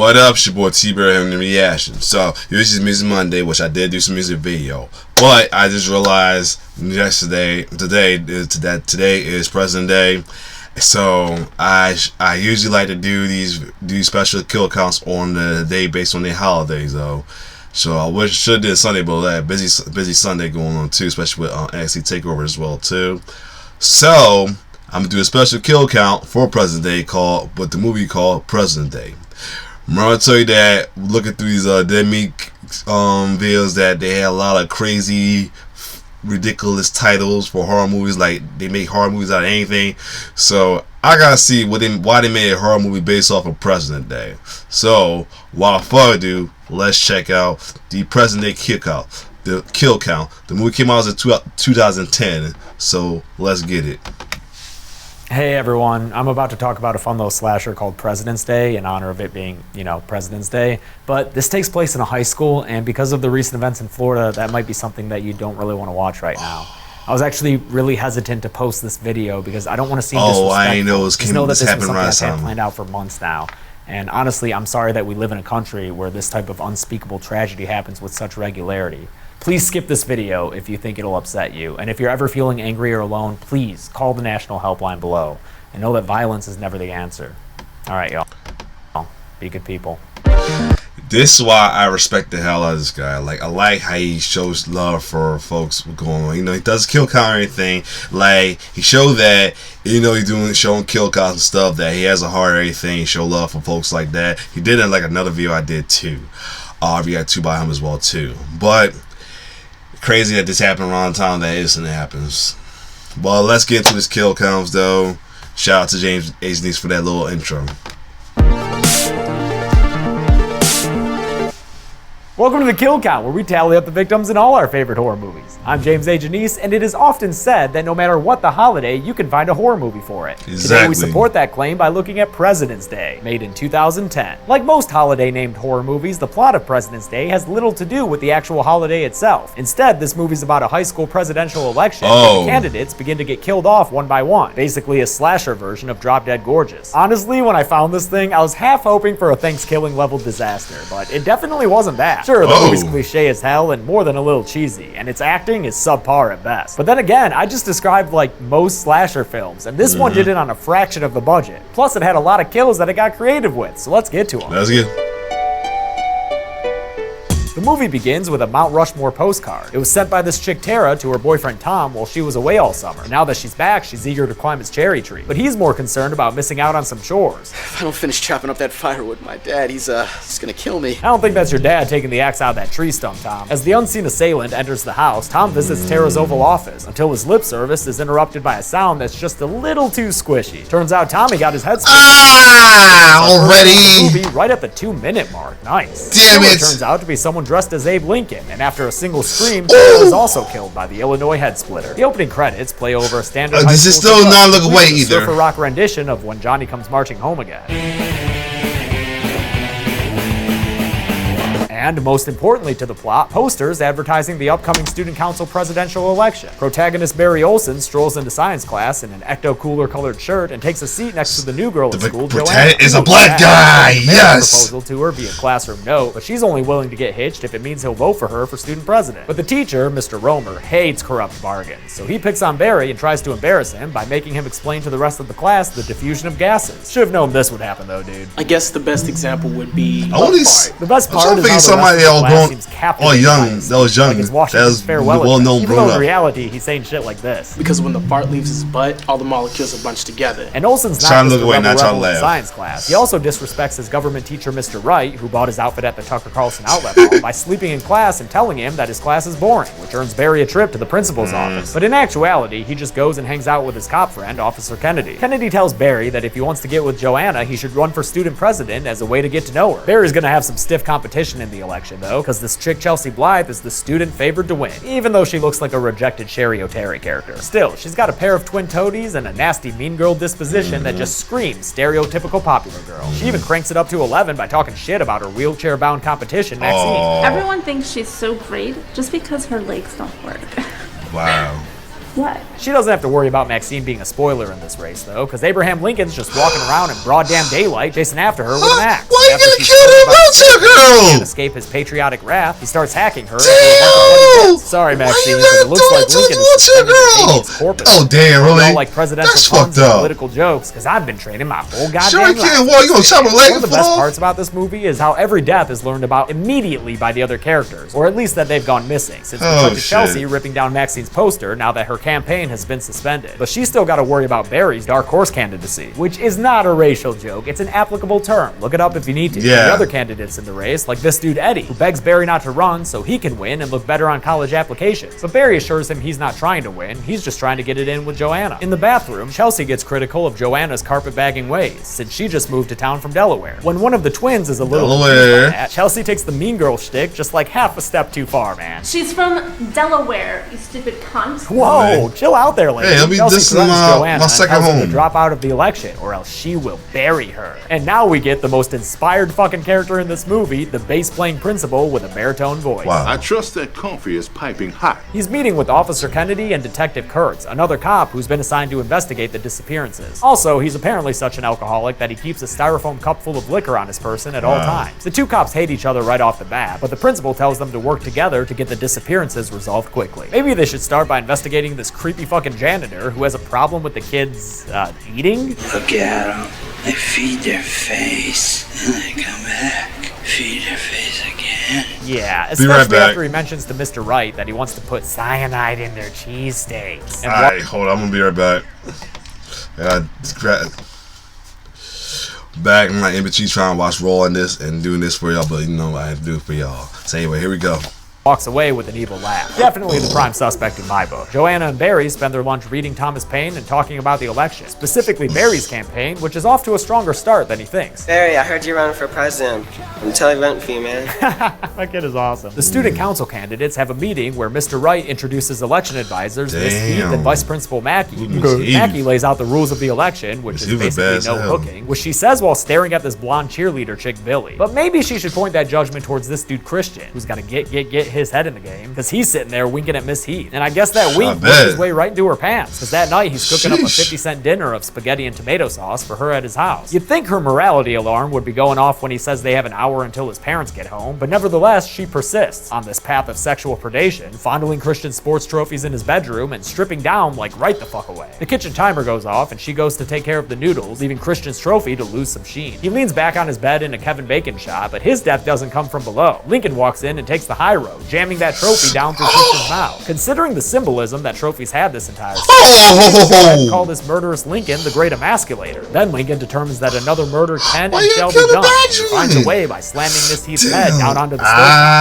What up, it's your boy T-Bear having the reaction. So, this is Music Monday, which I did do some music video. But I just realized today is President Day. So I usually like to do special kill counts on the day based on their holidays though. So I should have did Sunday, but I had busy Sunday going on too, especially with NXT Takeover as well too. So I'm gonna do a special kill count for President Day with the movie called President Day. Remember I told you that looking through these Dead Meat videos that they had a lot of crazy, ridiculous titles for horror movies. Like they make horror movies out of anything. So I gotta see why they made a horror movie based off of President Day. So without further ado, let's check out the President Day kill count. The kill count. The movie came out in 2010. So let's get it. Hey everyone, I'm about to talk about a fun little slasher called President's Day in honor of it being, President's Day. But this takes place in a high school, and because of the recent events in Florida, that might be something that you don't really want to watch right now. I was actually really hesitant to post this video because I don't want to seem disrespectful. I know this was something I've had planned out for months now. And honestly, I'm sorry that we live in a country where this type of unspeakable tragedy happens with such regularity. Please skip this video if you think it'll upset you. And if you're ever feeling angry or alone, please call the national helpline below. And know that violence is never the answer. All right, y'all. Be good people. This is why I respect the hell out of this guy. Like, I like how he shows love for folks going on. He does kill count or anything. Like, he showed that, he's showing kill counts and stuff, that he has a heart or anything. He show love for folks like that. He did it in like another video I did too. We got two by him as well too. But crazy that this happened around the time that incident happens. Well, let's get into this kill counts though. Shout out to James H. Neese for that little intro. Welcome to the Kill Count, where we tally up the victims in all our favorite horror movies. I'm James A. Janisse, and it is often said that no matter what the holiday, you can find a horror movie for it. Exactly. Today we support that claim by looking at President's Day, made in 2010. Like most holiday-named horror movies, the plot of President's Day has little to do with the actual holiday itself. Instead, this movie's about a high school presidential election, where the candidates begin to get killed off one by one. Basically a slasher version of Drop Dead Gorgeous. Honestly, when I found this thing, I was half hoping for a Thanksgiving-level disaster, but it definitely wasn't that. Sure, the movie's cliche as hell and more than a little cheesy, and its acting is subpar at best. But then again, I just described like most slasher films, and this one did it on a fraction of the budget. Plus, it had a lot of kills that it got creative with, so let's get to them. Let's get. The movie begins with a Mount Rushmore postcard. It was sent by this chick Tara to her boyfriend Tom while she was away all summer. Now that she's back, she's eager to climb his cherry tree. But he's more concerned about missing out on some chores. If I don't finish chopping up that firewood, my dad, he's gonna kill me. I don't think that's your dad taking the axe out of that tree stump, Tom. As the unseen assailant enters the house, Tom visits Tara's Oval Office until his lip service is interrupted by a sound that's just a little too squishy. Turns out Tommy got his head split. Already! Movie right at the 2-minute mark. Nice. Damn it! Turns out to be someone dressed as Abe Lincoln, and after a single scream, Tara was also killed by the Illinois head splitter. The opening credits play over a standard this is still not look away either. Surfer rock rendition of When Johnny Comes Marching Home Again. And most importantly to the plot, posters advertising the upcoming student council presidential election. Protagonist Barry Olson strolls into science class in an ecto-cooler colored shirt and takes a seat next to the new girl at school, Joanna. Is a black guy, yes! Proposal to her via classroom note, but she's only willing to get hitched if it means he'll vote for her for student president. But the teacher, Mr. Romer, hates corrupt bargains, so he picks on Barry and tries to embarrass him by making him explain to the rest of the class the diffusion of gases. Should have known this would happen though, dude. I guess the best example would be the best part is how somebody all grown, young. That was well-known. Even though in reality, he's saying shit like this. Because when the fart leaves his butt, all the molecules are bunched together. And Olson's not just a rebel in science class. He also disrespects his government teacher, Mr. Wright, who bought his outfit at the Tucker Carlson outlet mall, by sleeping in class and telling him that his class is boring, which earns Barry a trip to the principal's office. But in actuality, he just goes and hangs out with his cop friend, Officer Kennedy. Kennedy tells Barry that if he wants to get with Joanna, he should run for student president as a way to get to know her. Barry's gonna have some stiff competition in the election, though, because this chick Chelsea Blythe is the student favored to win, even though she looks like a rejected Sherry O'Terry character. Still, she's got a pair of twin toadies and a nasty mean girl disposition that just screams stereotypical popular girl. She even cranks it up to 11 by talking shit about her wheelchair-bound competition, Maxine. Everyone thinks she's so great just because her legs don't work. Wow. What? She doesn't have to worry about Maxine being a spoiler in this race, though, because Abraham Lincoln's just walking around in broad damn daylight, chasing after her with an axe. Why after gonna she's kill told the about wheelchair girl! can't escape his patriotic wrath, he starts hacking her. Sorry, Maxine, but it looks like Lincoln is suspending his corpus. Oh, damn, really? All like presidential That's puns fucked and up. political jokes, because I've been training my whole goddamn Sure, life. you can't walk. You gonna chop a leg One of the and best fall? parts about this movie is how every death is learned about immediately by the other characters, or at least that they've gone missing, since we cut to shit. Chelsea ripping down Maxine's poster now that her campaign has been suspended. But she's still got to worry about Barry's dark horse candidacy, which is not a racial joke, it's an applicable term. Look it up if you need to. Yeah. The other candidates in the race, like this dude Eddie, who begs Barry not to run so he can win and look better on college applications. But Barry assures him he's not trying to win, he's just trying to get it in with Joanna. In the bathroom, Chelsea gets critical of Joanna's carpetbagging ways, since she just moved to town from Delaware. When one of the twins is a little confused by that, Chelsea takes the mean girl shtick just like half a step too far, man. She's from Delaware, you stupid cunt. Whoa, chill out there, lady. Hey, let me- Chelsea this is threatens my Joanna second and tells her home. to drop out of the election, or else she will bury her. And now we get the most inspired fucking character in this movie, the bass-playing principal with a baritone voice. Wow. I trust that Comfrey is piping hot. He's meeting with Officer Kennedy and Detective Kurtz, another cop who's been assigned to investigate the disappearances. Also, he's apparently such an alcoholic that he keeps a styrofoam cup full of liquor on his person at all times. The two cops hate each other right off the bat, but the principal tells them to work together to get the disappearances resolved quickly. Maybe they should start by investigating this creepy fucking janitor who has a problem with the kids, eating? Look at them. They feed their face, and they come back, feed their face again. Yeah, Be right especially back. after he mentions to Mr. Wright that he wants to put cyanide in their cheesesteaks. And Alright, hold on, I'm gonna be right back. Back, I'm like in between trying to watch Raw and this and doing this for y'all, but you know what I have to do it for y'all. So anyway, here we go. walks away with an evil laugh. Definitely the prime suspect in my book. Joanna and Barry spend their lunch reading Thomas Paine and talking about the election, specifically Barry's campaign, which is off to a stronger start than he thinks. Barry, I heard you're running for president. I'm totally voting for you, man. That kid is awesome. The student council candidates have a meeting where Mr. Wright introduces election advisors, Miss Heath and Vice Principal Mackey. Mackey lays out the rules of the election, which is basically no hooking, which she says while staring at this blonde cheerleader chick, Billy. But maybe she should point that judgment towards this dude Christian, who's got to get his head in the game, because he's sitting there winking at Miss Heath. And I guess that wink worked his way right into her pants, because that night he's cooking up a 50-cent dinner of spaghetti and tomato sauce for her at his house. You'd think her morality alarm would be going off when he says they have an hour until his parents get home, but nevertheless, she persists on this path of sexual predation, fondling Christian's sports trophies in his bedroom and stripping down like right the fuck away. The kitchen timer goes off and she goes to take care of the noodles, leaving Christian's trophy to lose some sheen. He leans back on his bed in a Kevin Bacon shot, but his death doesn't come from below. Lincoln walks in and takes the high road, jamming that trophy down through Christian's mouth. Considering the symbolism that trophies had this entire season, call this murderous Lincoln the Great Emasculator. Then Lincoln determines that another murder can and shall be done, and he finds a way by slamming Miss Heath's head down onto the stove,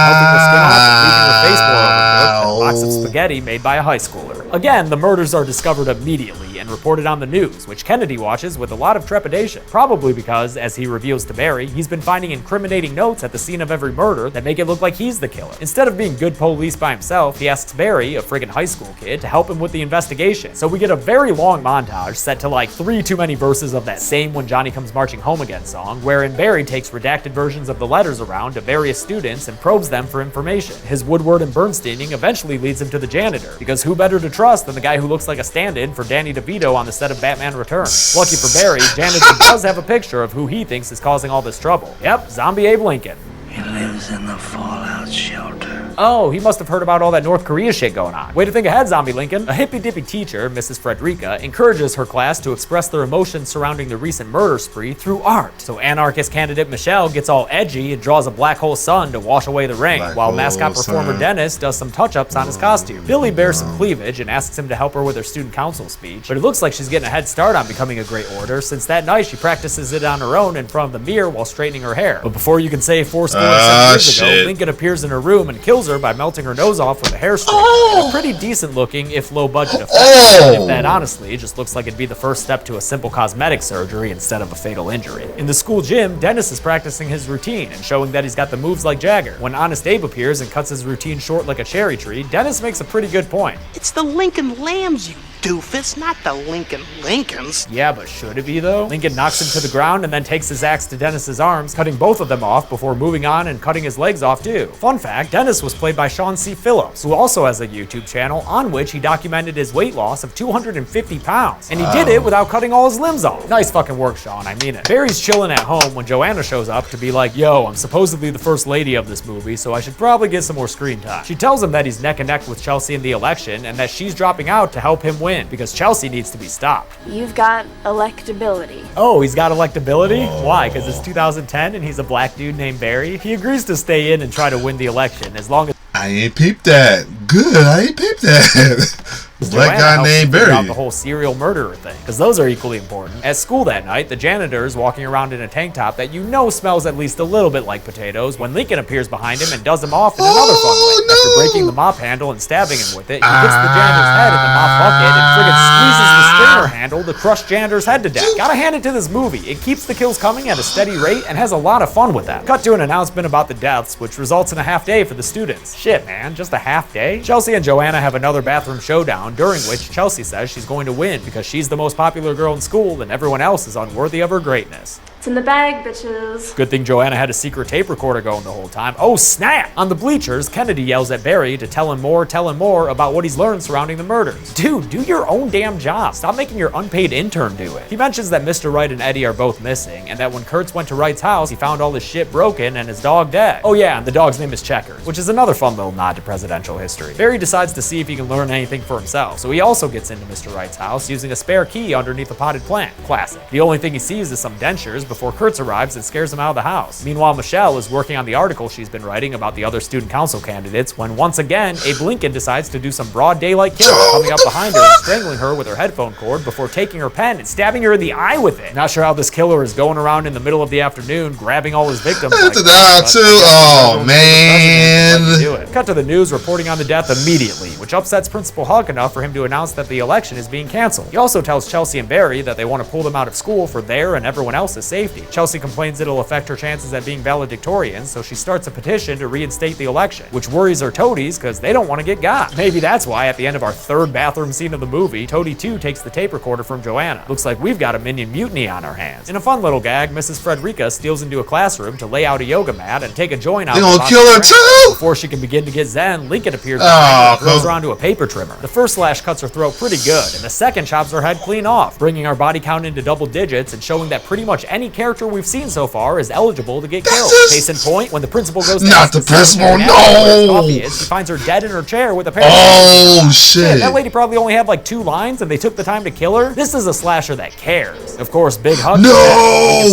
melting the skin off and leaving her face more overcooked than a box of spaghetti made by a high schooler. Again, the murders are discovered immediately and reported on the news, which Kennedy watches with a lot of trepidation, probably because, as he reveals to Barry, he's been finding incriminating notes at the scene of every murder that make it look like he's the killer. Instead of being good police by himself, he asks Barry, a friggin' high school kid, to help him with the investigation. So we get a very long montage set to like 3 too many verses of that same When Johnny Comes Marching Home Again song, wherein Barry takes redacted versions of the letters around to various students and probes them for information. His Woodward and Bernsteining eventually leads him to the janitor, because who better to trust than the guy who looks like a stand-in for Danny DeVito on the set of Batman Returns. Lucky for Barry, janitor does have a picture of who he thinks is causing all this trouble. Yep, Zombie Abe Lincoln. He lives in the fallout shelter. Oh, he must have heard about all that North Korea shit going on. Way to think ahead, Zombie Lincoln. A hippy-dippy teacher, Mrs. Frederica, encourages her class to express their emotions surrounding the recent murder spree through art. So anarchist candidate Michelle gets all edgy and draws a black hole sun to wash away the rain, while mascot performer Dennis does some touch-ups on his costume. Billy bears some cleavage and asks him to help her with her student council speech, but it looks like she's getting a head start on becoming a great orator, since that night she practices it on her own in front of the mirror while straightening her hair. But before you can say 4 years ago, Lincoln appears in her room and kills her by melting her nose off with a hair straightener. A pretty decent looking, if low budget effect. If that honestly just looks like it'd be the first step to a simple cosmetic surgery instead of a fatal injury. In the school gym, Dennis is practicing his routine and showing that he's got the moves like Jagger. When Honest Abe appears and cuts his routine short like a cherry tree, Dennis makes a pretty good point. It's the Lincoln Lambs, you doofus, not the Lincolns. Yeah, but should it be though? Lincoln knocks him to the ground and then takes his axe to Dennis's arms, cutting both of them off before moving on and cutting his legs off too. Fun fact, Dennis was played by Sean C. Phillips, who also has a YouTube channel on which he documented his weight loss of 250 pounds. And he did it without cutting all his limbs off. Nice fucking work, Sean, I mean it. Barry's chilling at home when Joanna shows up to be like, yo, I'm supposedly the first lady of this movie, so I should probably get some more screen time. She tells him that he's neck and neck with Chelsea in the election and that she's dropping out to help him win because Chelsea needs to be stopped. You've got electability. Oh, he's got electability? Why? Because it's 2010 and he's a black dude named Barry? He agrees to stay in and try to win the election as long as I ain't peeped that. Good, I ain't peeped that. Black guy named Barry. The whole serial murderer thing, because those are equally important. At school that night, the janitor is walking around in a tank top that you know smells at least a little bit like potatoes when Lincoln appears behind him and does him off in another fun way. No. After breaking the mop handle and stabbing him with it, he hits the janitor's head in the mop bucket and friggin' squeezes the strainer handle to crush janitor's head to death. Gotta hand it to this movie. It keeps the kills coming at a steady rate and has a lot of fun with that. Cut to an announcement about the deaths, which results in a half day for the students. Shit, man, just a half day? Chelsea and Joanna have another bathroom showdown, during which Chelsea says she's going to win because she's the most popular girl in school and everyone else is unworthy of her greatness. It's in the bag, bitches. Good thing Joanna had a secret tape recorder going the whole time. Oh snap! On the bleachers, Kennedy yells at Barry to tell him more about what he's learned surrounding the murders. Dude, do your own damn job. Stop making your unpaid intern do it. He mentions that Mr. Wright and Eddie are both missing, and that when Kurtz went to Wright's house, he found all his shit broken and his dog dead. Oh yeah, and the dog's name is Checkers, which is another fun little nod to presidential history. Barry decides to see if he can learn anything for himself, so he also gets into Mr. Wright's house using a spare key underneath a potted plant. Classic. The only thing he sees is some dentures before Kurtz arrives and scares him out of the house. Meanwhile, Michelle is working on the article she's been writing about the other student council candidates when once again, Abe Lincoln decides to do some broad daylight killing, coming up behind her and strangling her with her headphone cord before taking her pen and stabbing her in the eye with it. Not sure how this killer is going around in the middle of the afternoon grabbing all his victims. Like Oh man. Cut to the news reporting on the death immediately, which upsets Principal Huck enough for him to announce that the election is being canceled. He also tells Chelsea and Barry that they want to pull them out of school for their and everyone else's safety. Chelsea complains it'll affect her chances at being valedictorian, so she starts a petition to reinstate the election, which worries her toadies because they don't want to get got. Maybe that's why at the end of our third bathroom scene of the movie, Toady 2 takes the tape recorder from Joanna. Looks like we've got a minion mutiny on our hands. In a fun little gag, Mrs. Frederica steals into a classroom to lay out a yoga mat and take a joint out. They gonna kill her too? Before she can begin to get zen, Lincoln appears and throws her onto a paper trimmer. The first slash cuts her throat pretty good, and the second chops her head clean off, bringing our body count into double digits and showing that pretty much any character we've seen so far is eligible to get killed. Case in point, when the principal goes to not the principal, no! He finds her dead in her chair with a pair of shit. Yeah, that lady probably only had like 2 lines and they took the time to kill her. This is a slasher that cares. Of course, Big Hug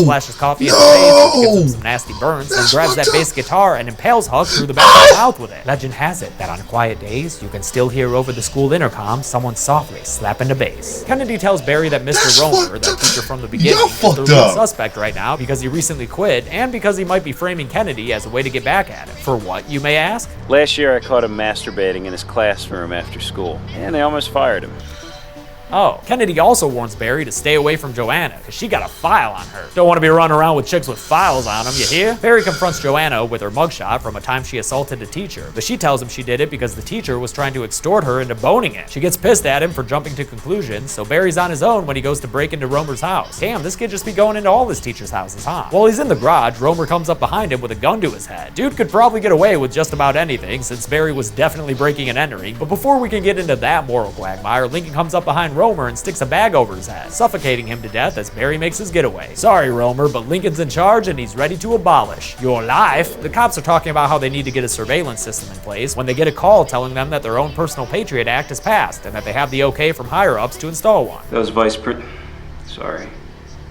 splashes coffee in the face, gives him some nasty burns, and grabs that bass guitar and impales Huck through the back of the mouth with it. Legend has it that on quiet days, you can still hear over the school intercom someone softly slapping the bass. Kennedy tells Barry that Mr. Romer, that teacher from the beginning, is the lead suspect right now because he recently quit and because he might be framing Kennedy as a way to get back at him. For what, you may ask? Last year I caught him masturbating in his classroom after school, and they almost fired him. Oh, Kennedy also warns Barry to stay away from Joanna, because she got a file on her. Don't want to be running around with chicks with files on them, you hear? Barry confronts Joanna with her mugshot from a time she assaulted a teacher, but she tells him she did it because the teacher was trying to extort her into boning it. She gets pissed at him for jumping to conclusions, so Barry's on his own when he goes to break into Romer's house. Damn, this kid just be going into all his teachers' houses, huh? While he's in the garage, Romer comes up behind him with a gun to his head. Dude could probably get away with just about anything, since Barry was definitely breaking and entering, but before we can get into that moral quagmire, Lincoln comes up behind Romer and sticks a bag over his head, suffocating him to death as Barry makes his getaway. Sorry, Romer, but Lincoln's in charge and he's ready to abolish your life. The cops are talking about how they need to get a surveillance system in place when they get a call telling them that their own Personal Patriot Act is passed and that they have the okay from higher-ups to install one. That was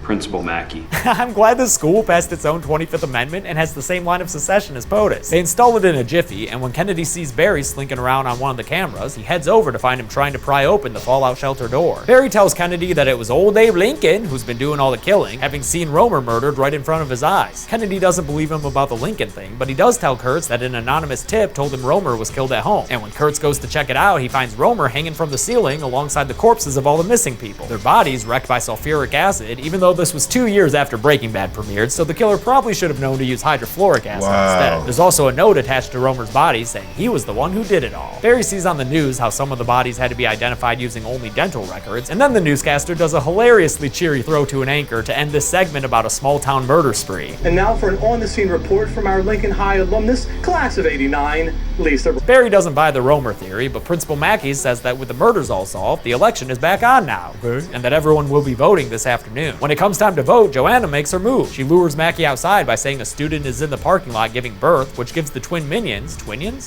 Principal Mackey. I'm glad this school passed its own 25th Amendment and has the same line of secession as POTUS. They install it in a jiffy, and when Kennedy sees Barry slinking around on one of the cameras, he heads over to find him trying to pry open the fallout shelter door. Barry tells Kennedy that it was old Abe Lincoln who's been doing all the killing, having seen Romer murdered right in front of his eyes. Kennedy doesn't believe him about the Lincoln thing, but he does tell Kurtz that an anonymous tip told him Romer was killed at home. And when Kurtz goes to check it out, he finds Romer hanging from the ceiling alongside the corpses of all the missing people. Their bodies wrecked by sulfuric acid, even though this was 2 years after Breaking Bad premiered, so the killer probably should have known to use hydrofluoric acid instead. There's also a note attached to Romer's body saying he was the one who did it all. Barry sees on the news how some of the bodies had to be identified using only dental records, and then the newscaster does a hilariously cheery throw to an anchor to end this segment about a small-town murder spree. And now for an on-the-scene report from our Lincoln High alumnus, class of '89, Lisa. Barry doesn't buy the Romer theory, but Principal Mackey says that with the murders all solved, the election is back on now, and that everyone will be voting this afternoon. When it comes time to vote, Joanna makes her move. She lures Mackey outside by saying a student is in the parking lot giving birth, which gives the twin minions,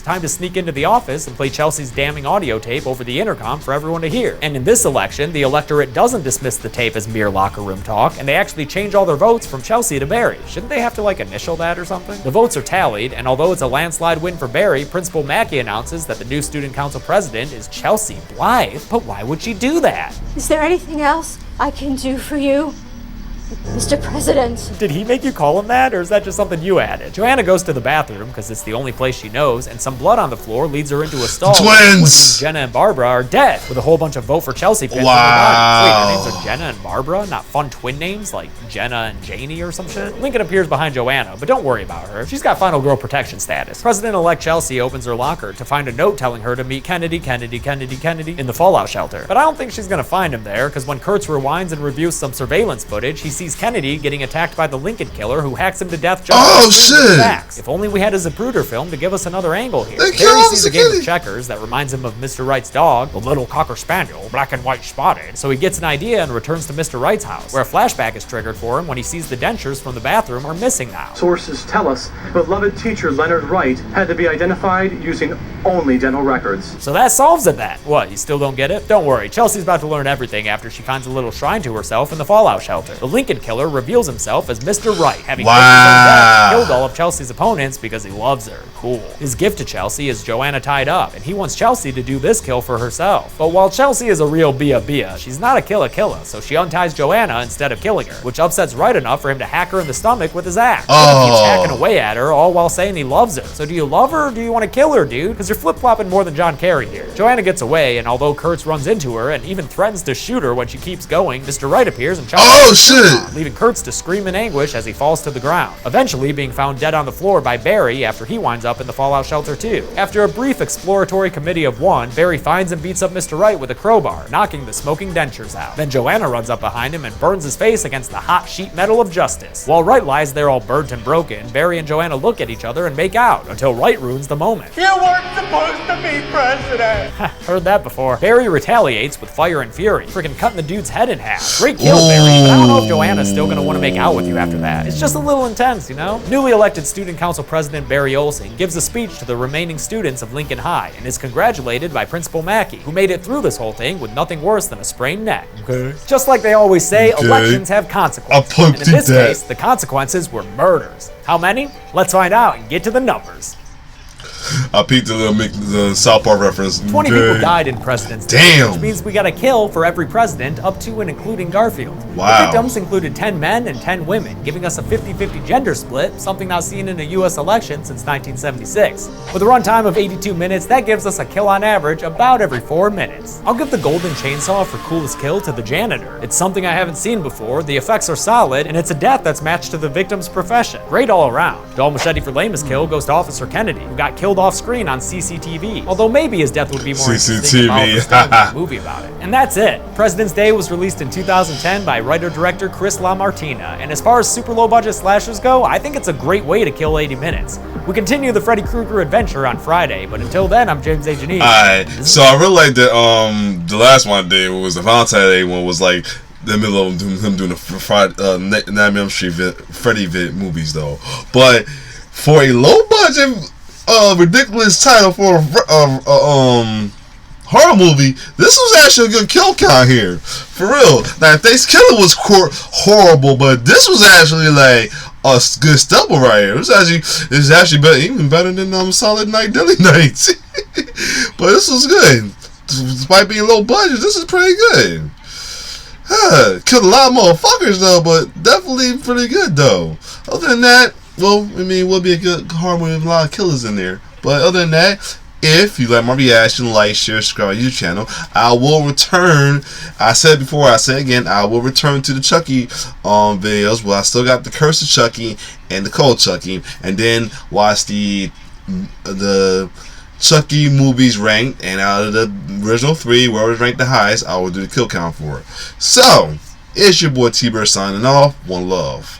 time to sneak into the office and play Chelsea's damning audio tape over the intercom for everyone to hear. And in this election, the electorate doesn't dismiss the tape as mere locker room talk, and they actually change all their votes from Chelsea to Barry. Shouldn't they have to initial that or something? The votes are tallied, and although it's a landslide win for Barry, Principal Mackey announces that the new student council president is Chelsea Blythe. But why would she do that? Is there anything else I can do for you, Mr. President? Did he make you call him that, or is that just something you added? Joanna goes to the bathroom because it's the only place she knows, and some blood on the floor leads her into a stall. Twins! Jenna and Barbara are dead, with a whole bunch of vote for Chelsea pins wow. in their bodies. Wait, their names are Jenna and Barbara, not fun twin names like Jenna and Janie or some shit? Lincoln appears behind Joanna, but don't worry about her. She's got final girl protection status. President-elect Chelsea opens her locker to find a note telling her to meet Kennedy in the fallout shelter. But I don't think she's gonna find him there, because when Kurtz rewinds and reviews some surveillance footage, he sees Kennedy getting attacked by the Lincoln killer who hacks him to death just facts. If only we had a Zapruder film to give us another angle here. Barry sees a game of checkers that reminds him of Mr. Wright's dog, the little cocker spaniel, black and white spotted. So he gets an idea and returns to Mr. Wright's house, where a flashback is triggered for him when he sees the dentures from the bathroom are missing now. Sources tell us beloved teacher Leonard Wright had to be identified using only dental records. So that solves it then. What, you still don't get it? Don't worry, Chelsea's about to learn everything after she finds a little shrine to herself in the fallout shelter. The Lincoln killer reveals himself as Mr. Wright, having killed all of Chelsea's opponents because he loves her. Cool. His gift to Chelsea is Joanna tied up, and he wants Chelsea to do this kill for herself. But while Chelsea is a real Bia, she's not a killer, so she unties Joanna instead of killing her, which upsets Wright enough for him to hack her in the stomach with his axe. He keeps hacking away at her, all while saying he loves her. So do you love her, or do you want to kill her, dude? Because you're flip-flopping more than John Kerry here. Joanna gets away, and although Kurtz runs into her and even threatens to shoot her when she keeps going, Mr. Wright appears and Chelsea leaving Kurtz to scream in anguish as he falls to the ground, eventually being found dead on the floor by Barry after he winds up in the fallout shelter too. After a brief exploratory committee of one, Barry finds and beats up Mr. Wright with a crowbar, knocking the smoking dentures out. Then Joanna runs up behind him and burns his face against the hot sheet metal of justice. While Wright lies there all burnt and broken, Barry and Joanna look at each other and make out, until Wright ruins the moment. You weren't supposed to be president! Heard that before. Barry retaliates with fire and fury, freaking cutting the dude's head in half. Great kill, Barry, but I don't know if Joanna's still gonna want to make out with you after that. It's just a little intense, you know? Newly elected student council president Barry Olsen gives a speech to the remaining students of Lincoln High and is congratulated by Principal Mackey, who made it through this whole thing with nothing worse than a sprained neck. Just like they always say, elections have consequences. And in this case, the consequences were murders. How many? Let's find out and get to the numbers. I peeked the South Park reference. 20 people died in President's Day, which means we got a kill for every president up to and including Garfield. Wow. The victims included 10 men and 10 women, giving us a 50-50 gender split, something not seen in a US election since 1976. With a runtime of 82 minutes, that gives us a kill on average about every 4 minutes. I'll give the golden chainsaw for coolest kill to the janitor. It's something I haven't seen before, the effects are solid, and it's a death that's matched to the victim's profession. Great all around. Dull machete for lamest kill goes to Officer Kennedy, who got killed off screen on CCTV, although maybe his death would be more interesting if Oliver Stone made a movie about it. And that's it. President's Day was released in 2010 by writer-director Chris LaMartina, and as far as super low-budget slashers go, I think it's a great way to kill 80 minutes. We continue the Freddy Krueger adventure on Friday, but until then, I'm James A. Janine. Alright, so I really like that the last one I did was the Valentine's Day one was like the middle of him doing the Nightmare on Street Freddy movies though. But for a low-budget ridiculous title for a horror movie, this was actually a good kill count here, for real. Now, Face Killer was horrible, but this was actually like a good stubble right here. It's actually better, even better than Solid Night, Deadly Nights. But this was good, despite being low budget. This is pretty good. Killed a lot of motherfuckers though, but definitely pretty good though. Other than that, well, I mean, it would be a good horror movie with a lot of killers in there. But other than that, If you like my reaction, like, share, subscribe to your channel. I will return. I said before, I say again, I will return to the Chucky videos. Well, I still got the Curse of Chucky and the Cold Chucky, and then watch the Chucky movies ranked, and out of the original 3, whoever's ranked the highest, I will do the kill count for it. So, it's your boy T-Bird signing off. One love.